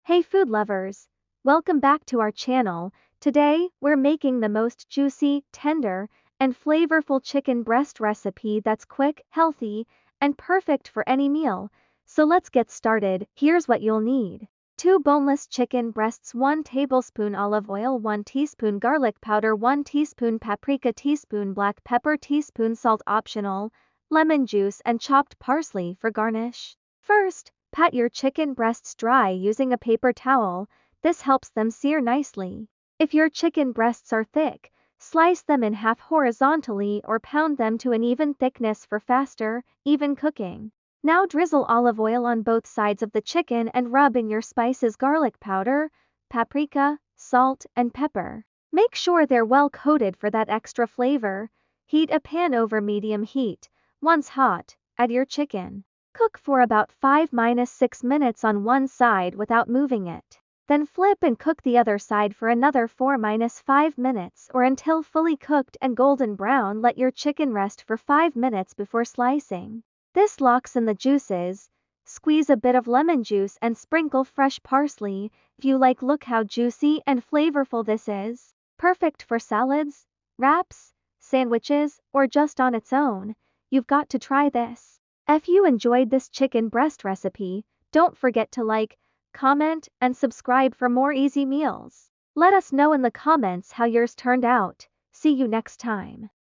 Hey food lovers! Welcome back to our channel. Today, we're making the most juicy, tender, and flavorful chicken breast recipe that's quick, healthy, and perfect for any meal. So let's get started. Here's what you'll need. 2 boneless chicken breasts, 1 tablespoon olive oil, 1 teaspoon garlic powder, 1 teaspoon paprika, teaspoon black pepper, teaspoon salt optional, lemon juice and chopped parsley for garnish. First, pat your chicken breasts dry using a paper towel. This helps them sear nicely. If your chicken breasts are thick, slice them in half horizontally or pound them to an even thickness for faster, even cooking. Now drizzle olive oil on both sides of the chicken and rub in your spices: garlic powder, paprika, salt, and pepper. Make sure they're well coated for that extra flavor. Heat a pan over medium heat. Once hot, add your chicken. Cook for about 5-6 minutes on one side without moving it. Then flip and cook the other side for another 4-5 minutes or until fully cooked and golden brown. Let your chicken rest for 5 minutes before slicing. This locks in the juices. Squeeze a bit of lemon juice and sprinkle fresh parsley. If you like, look how juicy and flavorful this is. Perfect for salads, wraps, sandwiches, or just on its own. You've got to try this. If you enjoyed this chicken breast recipe, don't forget to like, comment, and subscribe for more easy meals. Let us know in the comments how yours turned out. See you next time.